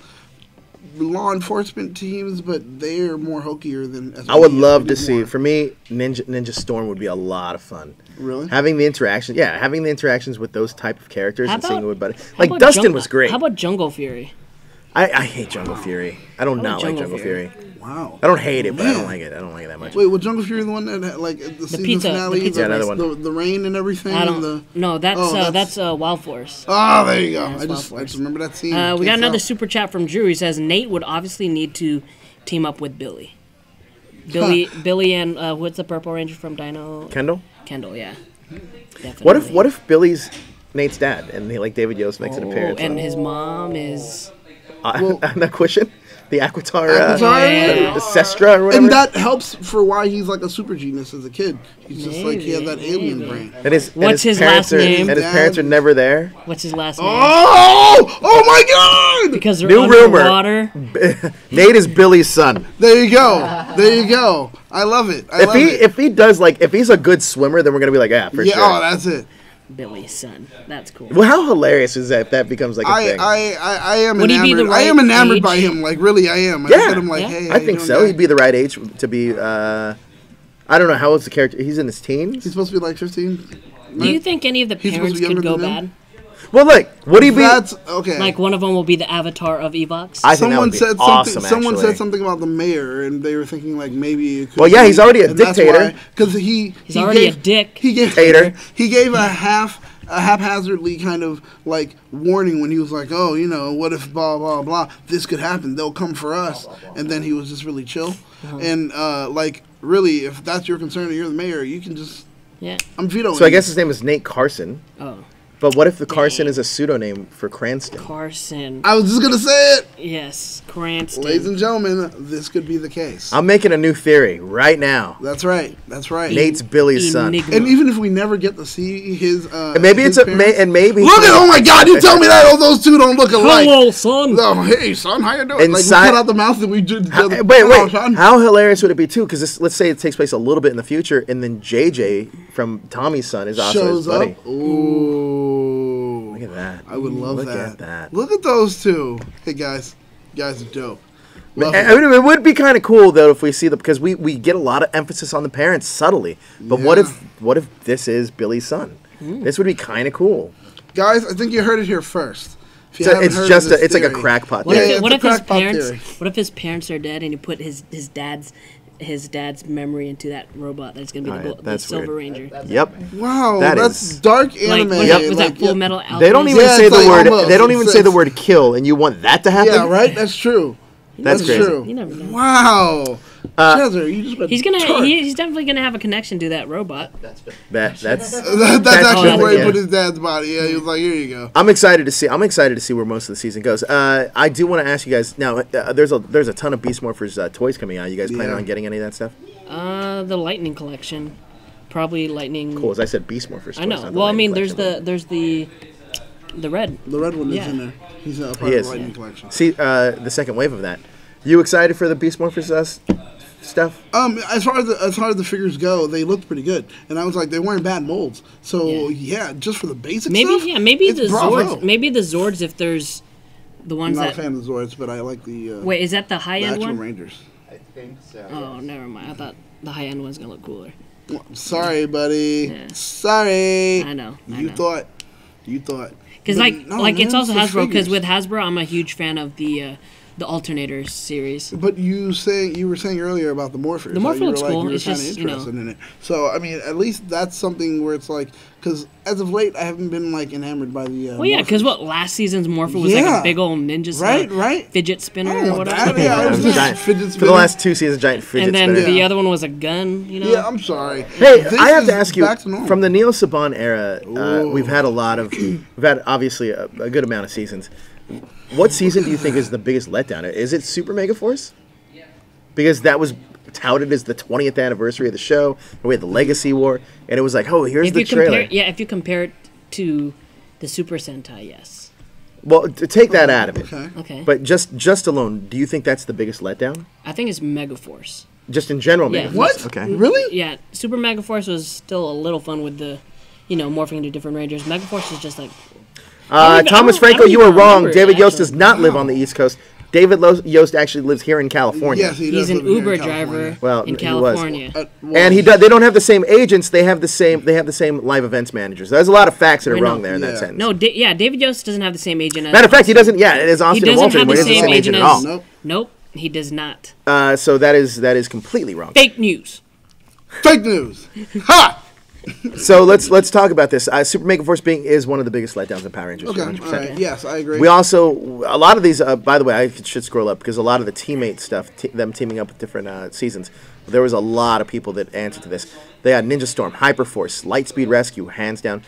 law enforcement teams, but they're more hokier than SPD. I would love to see, for me, Ninja Storm would be a lot of fun. Really? Having the interactions with those type of characters and seeing what better. Like Dustin was great. How about Jungle Fury? I hate Jungle Fury. I don't not like Jungle Fury. Wow. I don't hate it, but I don't like it. I don't like it that much. Wait, was Jungle Fury the one that had, like the season finale? Another one. The rain and everything. No, that's Wild Force. Oh, there you go. I just remember that scene. We got another super chat from Drew. He says Nate would obviously need to team up with Billy. Billy and what's the Purple Ranger from Dino? Kendall, yeah. Definitely. What if Billy's Nate's dad and David Yost makes an appearance? And his mom is Aquishin? The Aquitar, the Sestra or whatever. And that helps for why he's like a super genius as a kid. He's just like, he had that alien brain. What's his last name? And his parents are never there. What's his last name? Oh my God! Because they're new underwater. Rumor. Nate is Billy's son. There you go. I love it. If he does, like, if he's a good swimmer, then we're going to be like, for sure. Oh, that's it. Billy's son. That's cool. Well, how hilarious is that if that becomes like a thing? I am enamored. I am enamored by him. Like, really, I am. I look at him like, hey. I think so. He'd be the right age to be. I don't know how old's the character. He's in his teens. He's supposed to be like 15. Do you think any of the parents could go bad? Well, like, would he be? That's okay. Like one of them will be the avatar of Evox. I think that would be awesome. Someone said something about the mayor, and they were thinking like maybe. It could well, yeah, he's already a dictator. Because he's already a dick. He gave a haphazardly kind of like warning when he was like, oh, what if blah blah blah, this could happen, they'll come for us, and then he was just really chill. And like, really, if that's your concern and you're the mayor, you can just I'm vetoing. So I guess his name is Nate Carson. Oh. But what if the Carson is a pseudonym for Cranston? Carson. I was just going to say it. Yes, Cranston. Ladies and gentlemen, this could be the case. I'm making a new theory right now. That's right. Nate's Billy's son. And even if we never get to see his and maybe his it's parents, maybe look at, oh my God, you tell me that all those two don't look alike. Hello, son. Oh, hey, son, how you doing? Like, we cut out the mouth that we did. Wait. How hilarious would it be, too? Because let's say it takes place a little bit in the future, and then JJ from Tommy's son is also his buddy. Ooh. Look at that. I would love Look that. at that. Look at those two. Hey, guys. You guys are dope. Love I mean, it would be kind of cool though if we see because we get a lot of emphasis on the parents subtly. But what if this is Billy's son? This would be kind of cool. Guys, I think you heard it here first. So it's like a crackpot. What theory. if his parents are dead and you put his dad's memory into that robot that's gonna be the Silver Ranger? Yep. Wow, that's dark anime. Was that Full Metal Alchemist? They don't even say the word. They don't even say the word kill, and you want that to happen? Yeah, right. That's true. That's crazy. True. You never know. Wow. Jezzer, you just he's definitely gonna have a connection to that robot. That's actually where he put his dad's body. Yeah, he was like, here you go. I'm excited to see where most of the season goes. I do want to ask you guys now. There's a ton of Beast Morphers toys coming out. You guys planning on getting any of that stuff? The Lightning collection, probably Lightning. Cool. As I said, Beast Morphers. I know. Well, I mean, there's the red. The red one is in there. He's a part of the Lightning collection. See, the second wave of that. You excited for the Beast Morphers stuff? As far as the figures go, they looked pretty good, and I was like, they weren't bad molds. So just for the basic stuff. Maybe the Zords. Maybe the Zords if there's the ones I'm not a fan of the Zords, but I like the. Wait, is that the high end one? Rangers. I think so. Oh, never mind. I thought the high end one's gonna look cooler. Sorry, buddy. Yeah. Sorry. I know. You thought. Because it's also Hasbro. Because with Hasbro, I'm a huge fan of the Alternators series. But you were saying earlier about the Morphers. The Morpher looks cool. It's just interested in it. So I mean, at least that's something where it's like, because as of late, I haven't been like enamored by the. Well, yeah, because last season's Morpher was like a big old ninja fidget spinner or whatever. Giant fidget spinner. For the last 2 seasons, giant fidget spinner. And then the other one was a gun. Yeah, I'm sorry. Hey, I have to ask you. From the Neo Saban era, we've had obviously a good amount of seasons. What season do you think is the biggest letdown? Is it Super Mega Force? Because that was touted as the 20th anniversary of the show. We had the Legacy War, and it was like, oh, here's the trailer. If you compare it to the Super Sentai, yes. Well, to take that out of it. Okay. But just alone, do you think that's the biggest letdown? I think it's Mega Force. Just in general, Mega Force? What? Okay. Really? Yeah, Super Mega Force was still a little fun with the, morphing into different Rangers. Mega Force is just like... Thomas Franco, you were wrong. David Yost does not live on the East Coast. David Yost actually lives here in California. Yes, he's an Uber driver in California. And they don't have the same agents. They have the same live events managers. There's a lot of facts that are wrong there in that sentence. No, David Yost doesn't have the same agent. Matter of fact, he doesn't. Yeah, it is Austin Walter, but he doesn't have the same agent at all. Nope, he does not. So that is completely wrong. Fake news. Fake news. Ha! So let's talk about this. Super Mega Force is one of the biggest letdowns in Power Rangers. Okay, 100%. All right. Yes, I agree. We also a lot of these. By the way, I should scroll up because a lot of the teammate stuff, them teaming up with different seasons. There was a lot of people that answered to this. They had Ninja Storm, Hyperforce, Lightspeed Rescue, hands down.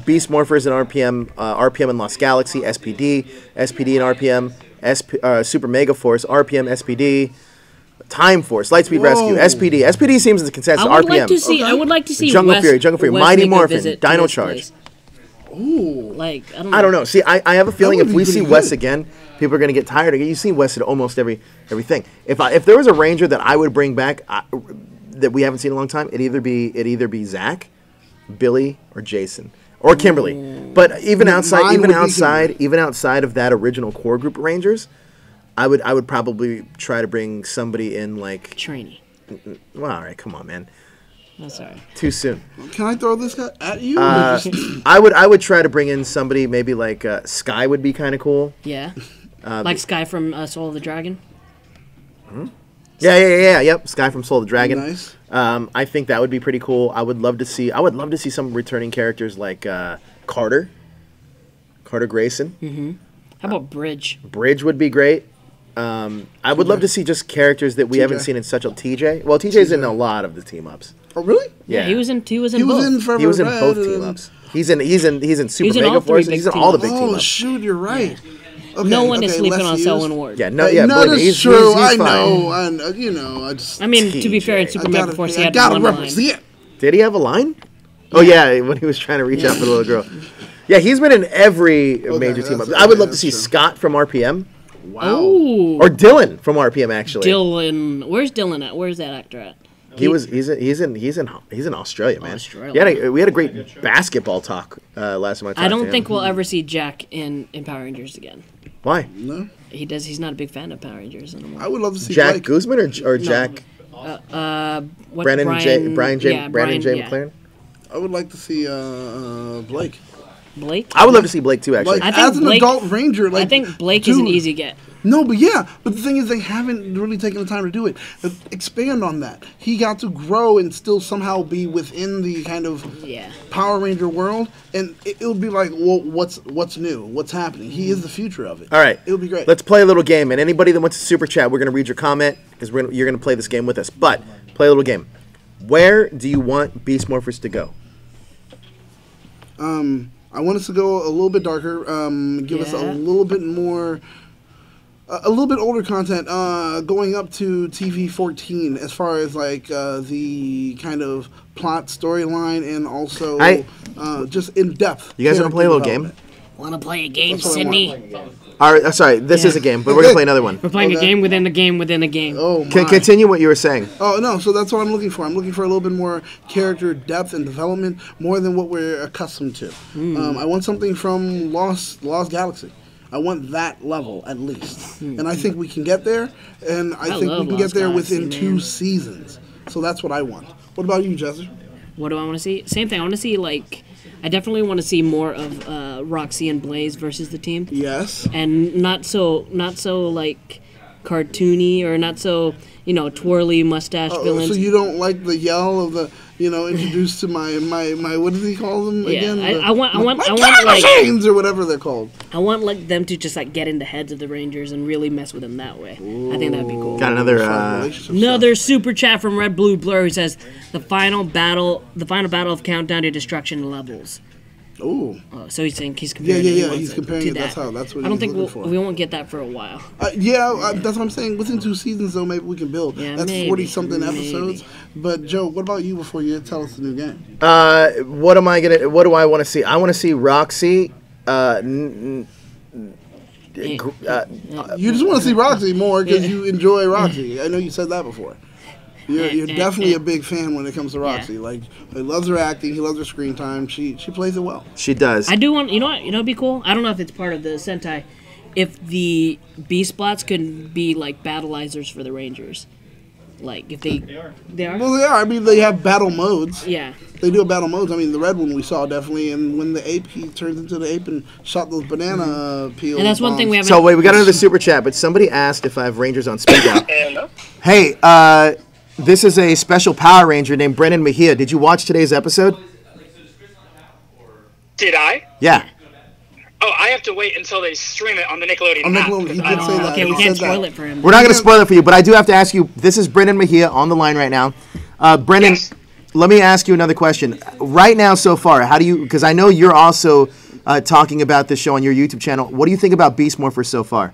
Beast Morphers and RPM, RPM and Lost Galaxy, SPD, SPD and RPM, Super Mega Force, RPM, SPD. Time Force, Lightspeed Rescue, SPD. SPD seems the consensus. I would RPM. I would like to see Jungle Fury, Mighty Morphin, Dino Charge. Ooh, I don't know. I don't know. See, I have a feeling if we see Wes again, people are going to get tired again. You see Wes at almost everything. If there was a Ranger that I would bring back that we haven't seen in a long time, it'd either be Zach, Billy, or Jason. Or Kimberly. But even outside of that original core group of Rangers, I would probably try to bring somebody in like Trini. Well, all right, come on, man. I'm sorry. Too soon. Can I throw this guy at you? I would try to bring in somebody maybe like Sky would be kind of cool. Yeah. Like Sky from Soul of the Dragon. Hmm? Yeah. Yep. Sky from Soul of the Dragon. Nice. I think that would be pretty cool. I would love to see some returning characters like Carter Grayson. Mm-hmm. How about Bridge? Bridge would be great. I would love to see just characters that we haven't seen in such a TJ. Well, TJ's in a lot of the team ups. Oh, really? Yeah, he was in both. He was in both team ups. He's in Super Mega Force. He's in all the big team ups. Oh shoot, you're right. Okay, no one is sleeping on Selwyn Ward. Yeah, that's true. I know. I mean, to be fair, in Super Mega Force, he had one line. Did he have a line? Oh yeah, when he was trying to reach out for the little girl. Yeah, he's been in every major team up. I would love to see Scott from RPM. Wow. Ooh. Or Dylan from RPM, actually. Dylan. Where's Dylan at? Where's that actor at? He's in Australia, man. Australia. We had a great basketball talk last time I talked to him. I don't think we'll ever see Jack in Power Rangers again. Why? No. He's not a big fan of Power Rangers anymore. I would love to see Jack Blake. Guzman or Jack Brian James McLaren. I would like to see Blake. Blake? I would love to see Blake too, actually. Like, I think as an Blake- adult ranger, like I think Blake is an easy get. No, but the thing is, they haven't really taken the time to do it. Expand on that. He got to grow and still somehow be within the kind of Power Ranger world, and it would be like, well, what's new? What's happening? He is the future of it. All right, it would be great. Let's play a little game, and anybody that wants to super chat, we're going to read your comment because you're going to play this game with us. But play a little game. Where do you want Beast Morphers to go? I want us to go a little bit darker. Give us a little bit more. A little bit older content, going up to TV 14 as far as like the kind of plot storyline and also just in depth. You guys want to play a little game? Want to play a game, Sydney? All right, sorry, this is a game, but we're gonna play another one. We're playing a game within a game within a game. Oh, my. Continue what you were saying. Oh no, so that's what I'm looking for. I'm looking for a little bit more character depth and development, more than what we're accustomed to. I want something from Lost Galaxy. I want that level at least, and I think we can get there. And I think we can get there within 2 seasons. So that's what I want. What about you, Jezzer? What do I want to see? Same thing. I want to see I definitely want to see more of Roxy and Blaze versus the team. Yes. And not so like cartoony or not so twirly mustache villains. So you don't like the yell of the introduced to my what does he call them again? I want machines or whatever they're called. I want them to just get in the heads of the Rangers and really mess with them that way. I think that'd be cool. Got another super chat from Red Blue Blur who says the final battle of Countdown to Destruction levels. Ooh. So he's saying he's comparing. He's comparing it. That's what I don't he's think we won't get that for a while. That's what I'm saying. Within 2 seasons, though, maybe we can build. Yeah, that's maybe, 40-something episodes. But Joe, what about you before you tell us the new game? What do I want to see? I want to see Roxy. You just want to see Roxy more because you enjoy Roxy. I know you said that before. You're definitely a big fan when it comes to Roxy. Like, he loves her acting, he loves her screen time. She plays it well. She does. I do want. You know what? It'd be cool. I don't know if it's part of the Sentai. If the Beast Blots could be like battleizers for the Rangers, like if they are. Well, they are. I mean, they have battle modes. Yeah. They do have battle modes. I mean, the red one we saw definitely, and when the ape, he turns into the ape and shot those banana peels. And that's one thing we haven't. So wait, we got another super chat, but somebody asked if I have Rangers on speed dial. Hey, this is a special Power Ranger named Brennan Mejia. Did you watch today's episode? Did I? Yeah. Oh, I have to wait until they stream it on the Nickelodeon app. He did say that. Okay, we can't spoil it for him. We're not going to spoil it for you, but I do have to ask you. This is Brennan Mejia on the line right now. Brennan, let me ask you another question. Right now, so far, how do you? Because I know you're also talking about this show on your YouTube channel. What do you think about Beast Morphers so far?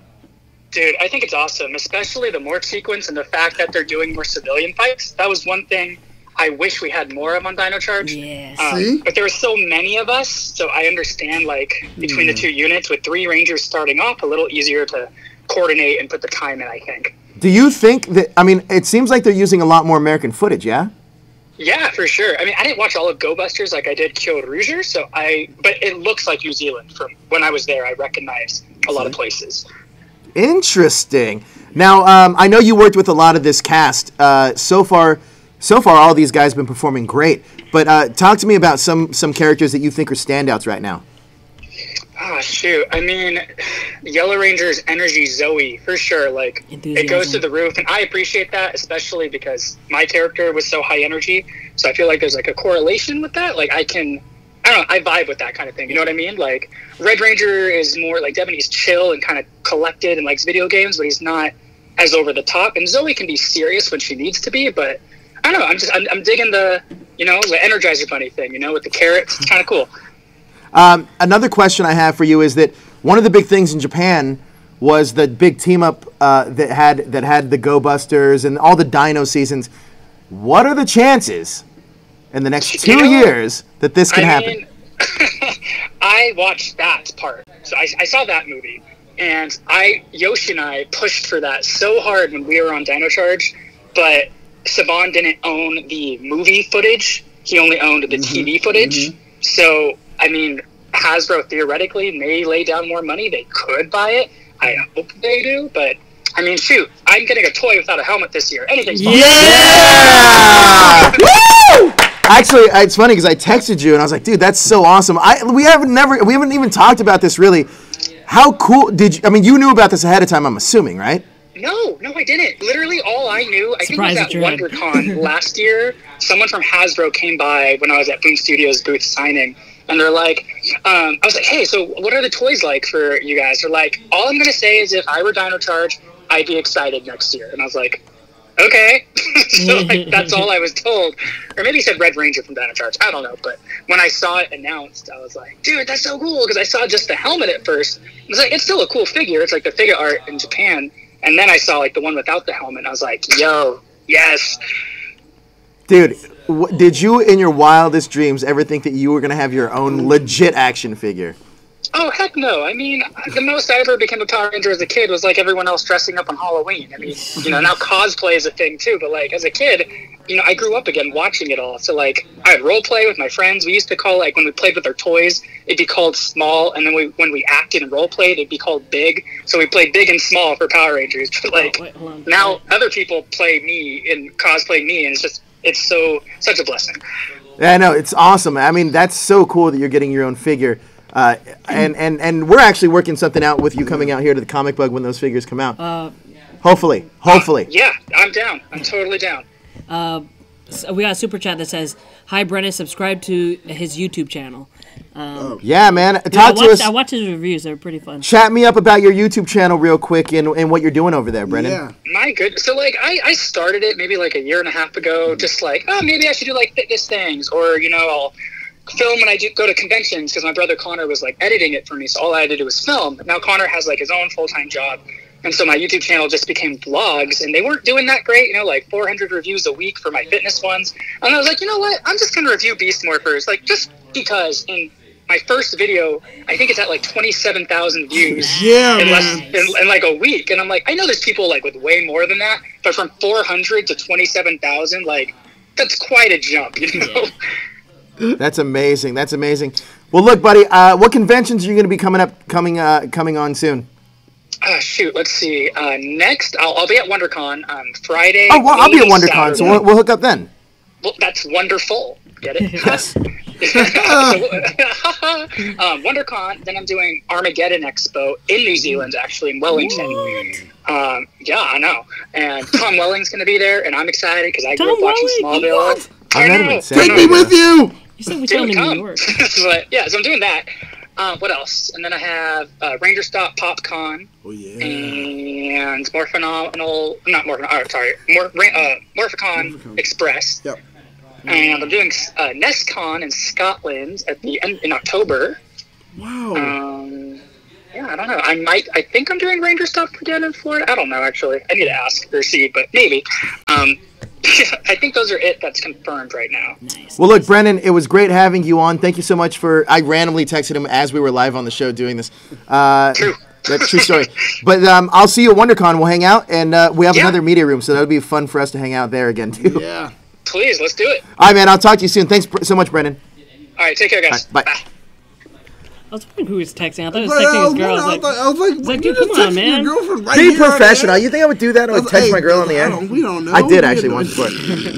Dude, I think it's awesome, especially the morph sequence and the fact that they're doing more civilian fights. That was one thing I wish we had more of on Dino Charge. Yes. But there were so many of us, so I understand, between the 2 units, with 3 Rangers starting off, a little easier to coordinate and put the time in, I think. Do you think that, it seems like they're using a lot more American footage, yeah? Yeah, for sure. I mean, I didn't watch all of Go Busters like I did Kyo Rouger, but it looks like New Zealand. From when I was there, I recognized a lot of places. Interesting. Now, I know you worked with a lot of this cast. So far, all these guys have been performing great. But talk to me about some characters that you think are standouts right now. Ah, shoot. I mean, Yellow Ranger's energy, Zoey, for sure. It goes to the roof, and I appreciate that, especially because my character was so high energy. So I feel like there's a correlation with that. I vibe with that kind of thing. You know what I mean? Red Ranger is more Devin. He's chill and kind of collected and likes video games, but he's not as over the top. And Zoey can be serious when she needs to be, but I don't know. I'm digging the Energizer Bunny thing. With the carrots. It's kind of cool. Another question I have for you is that one of the big things in Japan was the big team up that had the Go Busters and all the Dino seasons. What are the chances in the next 2 years that this can happen? I watched that part. So I saw that movie. And Yoshi and I pushed for that so hard when we were on Dino Charge. But Saban didn't own the movie footage. He only owned the TV footage. So, I mean, Hasbro theoretically may lay down more money. They could buy it. I hope they do, but I mean, shoot, I'm getting a toy without a helmet this year. Anything's possible. Yeah! Woo! Actually, it's funny because I texted you and I was like, dude, that's so awesome. We haven't even talked about this really. How cool did you? I mean, you knew about this ahead of time, I'm assuming, right? No, I didn't. Literally, all I knew, I think it was at WonderCon last year. Someone from Hasbro came by when I was at Boom Studios booth signing, and they're like, I was like, hey, so what are the toys like for you guys? They're like, all I'm gonna say is if I were Dino Charge, I'd be excited next year. And I was like, okay. So like, that's all I was told. Or maybe he said Red Ranger from Dino Charge. I don't know. But when I saw it announced, I was like, dude, that's so cool. Because I saw just the helmet at first. I was like, it's still a cool figure. It's like the figure art in Japan. And then I saw like the one without the helmet. And I was like, yo, yes. Dude, did you in your wildest dreams ever think that you were going to have your own legit action figure? Oh, heck no. I mean, the most I ever became a Power Ranger as a kid was like everyone else dressing up on Halloween. I mean, you know, now cosplay is a thing too, but like as a kid, you know, I grew up again watching it all. So like I would role play with my friends. We used to call, like when we played with our toys, it'd be called small, and then when we acted and role played, it'd be called big. So we played big and small for Power Rangers. But like now other people play me and cosplay me, and it's such a blessing. Yeah, I know, it's awesome. I mean, that's so cool that you're getting your own figure. And we're actually working something out with you coming out here to the Comic Bug when those figures come out. Hopefully. Yeah, I'm down. I'm totally down. So we got a super chat that says, "Hi, Brennan. Subscribe to his YouTube channel." Yeah, man. Talk to us. I watch his reviews. They're pretty fun. Chat me up about your YouTube channel real quick and what you're doing over there, Brennan. Yeah. My goodness. So, like, I started it maybe like a year and a half ago, just like, oh, maybe I should do, like, fitness things, or, you know, I'll film when I go to conventions, because my brother Connor was, like, editing it for me, so all I had to do was film. Now Connor has, like, his own full-time job, and so my YouTube channel just became vlogs, and they weren't doing that great, you know, like 400 reviews a week for my fitness ones. And I was like, you know what? I'm just going to review Beast Morphers, like, just because in my first video, I think it's at like 27,000 views in like a week. And I'm like, I know there's people like with way more than that, but from 400 to 27,000, like, that's quite a jump, you know? Yeah. That's amazing. That's amazing. Well, look, buddy, what conventions are you going to be coming on soon? Shoot, let's see. Next, I'll be at WonderCon on Friday. Oh, well, I'll be at WonderCon, so we'll hook up then. Well, that's wonderful. Get it? Yes. WonderCon, then I'm doing Armageddon Expo in New Zealand, actually, in Wellington. Yeah, I know. And Tom Welling's going to be there, and I'm excited because I grew up watching Smallville. Take me with you! You said we saw him in New York. But, yeah, so I'm doing that. What else? And then I have Ranger Stop PopCon. Oh, yeah. And Morphicon Express. Yep. And I'm doing NestCon in Scotland at the end in October. Wow. Yeah, I don't know. I think I'm doing Ranger Stop again in Florida. I don't know, actually. I need to ask or see, but maybe. I think those are it that's confirmed right now. Nice. Well, look, Brennan, it was great having you on. Thank you so much I randomly texted him as we were live on the show doing this. True. That's a true story. But I'll see you at WonderCon. We'll hang out, and we have another media room, so that'll be fun for us to hang out there again, too. Yeah. Please, let's do it. All right, man. I'll talk to you soon. Thanks so much, Brennan. All right, take care, guys. Right, bye. I was wondering who was texting. I thought he was texting his girl. I was like, dude, come on, man. Be professional. You think I would do that? I would text my girl on the air? We don't know. I did actually once before.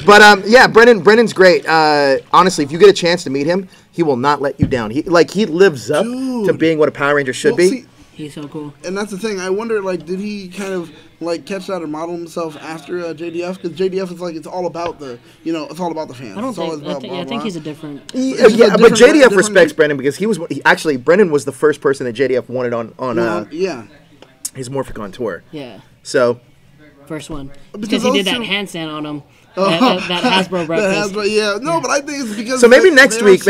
But yeah, Brennan's great. Honestly, if you get a chance to meet him, he will not let you down. He lives up to being what a Power Ranger should be. See, he's so cool. And that's the thing. I wonder, like, did he kind of like catch that or model himself after JDF? Because JDF is like it's all about the fans. I think he's a different. Yeah, but JDF respects Brennan because Brennan was the first person that JDF wanted on his Morphicon tour. Yeah. So. First one because he did that handstand on him. That Hasbro breakfast. But I think it's because. So maybe next week,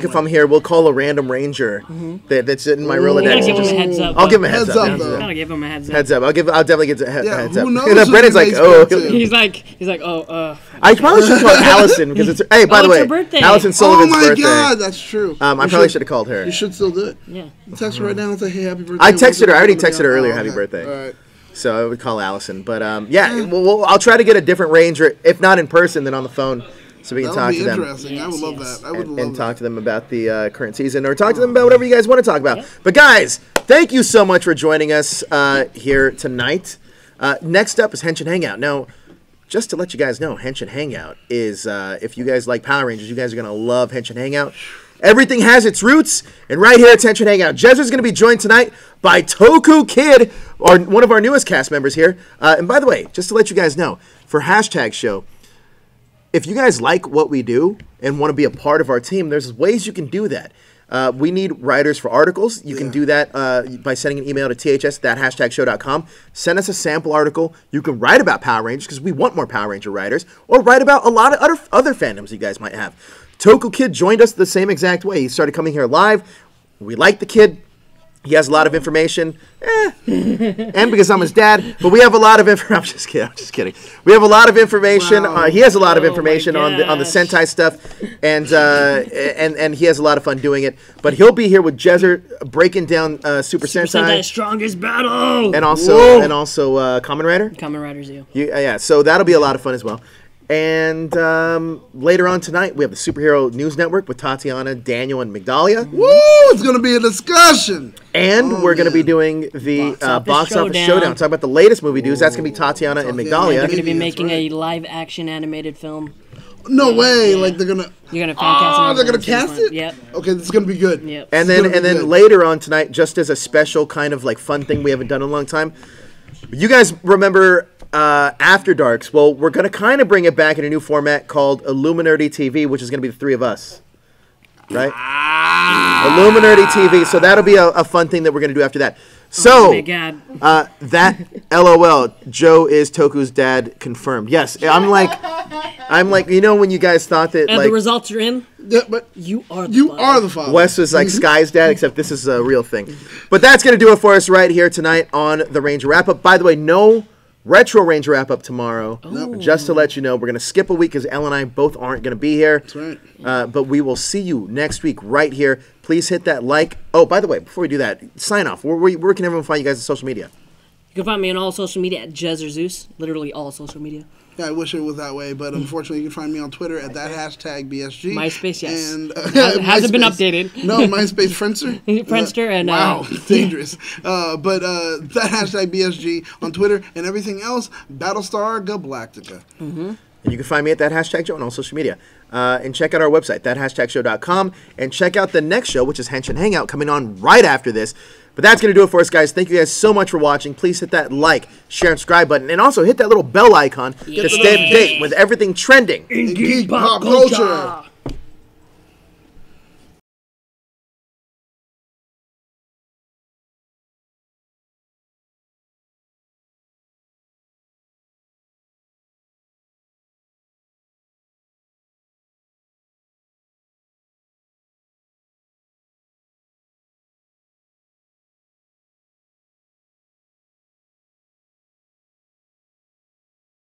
if I'm here, we'll call a random ranger that's in my Rolodex. Give him a heads up. I'll give him a heads up. Gotta give him a heads up. Heads up. I'll definitely get a heads up. Who knows? Brennan's like, He's like, I probably should call Allison because it's. Hey, by the way, birthday. Allison Sullivan's birthday. Oh my God, that's true. I probably should have called her. You should still do it. Yeah. Text her right now and say, hey, happy birthday. I texted her. I already texted her earlier. Happy birthday. All right. So I would call Allison. But I'll try to get a different ranger, if not in person, then on the phone, so we can talk to them. Interesting. I would love that. I would love and talk to them about the current season, or talk to them about whatever you guys want to talk about. But guys, thank you so much for joining us here tonight. Next up is Henshin Hangout. Now, just to let you guys know, Henshin Hangout is, if you guys like Power Rangers, you guys are going to love Henshin Hangout. Everything has its roots, and right here at Henshin Hangout, Jezzer's going to be joined tonight by Toku Kid, or one of our newest cast members here. And by the way, just to let you guys know, for Hashtag Show, if you guys like what we do and want to be a part of our team, there's ways you can do that. We need writers for articles. You can do that by sending an email to ths@hashtagshow.com. Send us a sample article. You can write about Power Rangers, because we want more Power Ranger writers, or write about a lot of other fandoms you guys might have. Toku Kid joined us the same exact way. He started coming here live. We like the kid. He has a lot of information. And because I'm his dad, but we have a lot of information. I'm just kidding. We have a lot of information. Wow. He has a lot of information on the Sentai stuff, and he has a lot of fun doing it. But he'll be here with Jezzer breaking down Super Sentai Strongest Battle, and also Kamen Rider. Kamen Rider Zeo. Yeah, so that'll be a lot of fun as well. And later on tonight, we have the Superhero News Network with Tatiana, Daniel, and Migdalia. Woo! It's going to be a discussion. And we're going to be doing the Box Office Showdown. Talk about the latest movie news. That's going to be Tatiana and Migdalia. They're going to be making a live-action animated film. No way! Yeah. Like they're gonna fan cast it. They're gonna cast it. Yep. Okay, this is gonna be good. Yep. And then later on tonight, just as a special kind of like fun thing we haven't done in a long time, you guys remember After Darks? Well, we're going to kind of bring it back in a new format called Illuminati TV, which is going to be the three of us. Right? Illuminati TV. So that'll be a fun thing that we're going to do after that. So, that LOL, Joe is Toku's dad confirmed. Yes, I'm like, you know when you guys thought that, and like, the results are in? Yeah, but you are the father. Wes was like Sky's dad, except this is a real thing. But that's going to do it for us right here tonight on the Ranger Wrap-Up. By the way, no Retro Ranger Wrap-Up tomorrow. Nope. Just to let you know, we're going to skip a week because Elle and I both aren't going to be here. That's right. But we will see you next week right here. Please hit that like. Oh, by the way, before we do that, sign off. Where can everyone find you guys on social media? You can find me on all social media at Jezzer Zeus. Literally all social media. Yeah, I wish it was that way, but unfortunately, you can find me on Twitter at that hashtag BSG. MySpace, yes. And, hasn't been updated. No, MySpace Friendster. Friendster and wow, dangerous. But that hashtag BSG on Twitter and everything else, Battlestar Galactica. Mm-hmm. And you can find me at That Hashtag Joe on all social media. And check out our website, thathashtagshow.com. And check out the next show, which is Henshin Hangout, coming on right after this. But that's going to do it for us, guys. Thank you guys so much for watching. Please hit that like, share, and subscribe button. And also hit that little bell icon to stay up to date with everything trending in geek pop culture.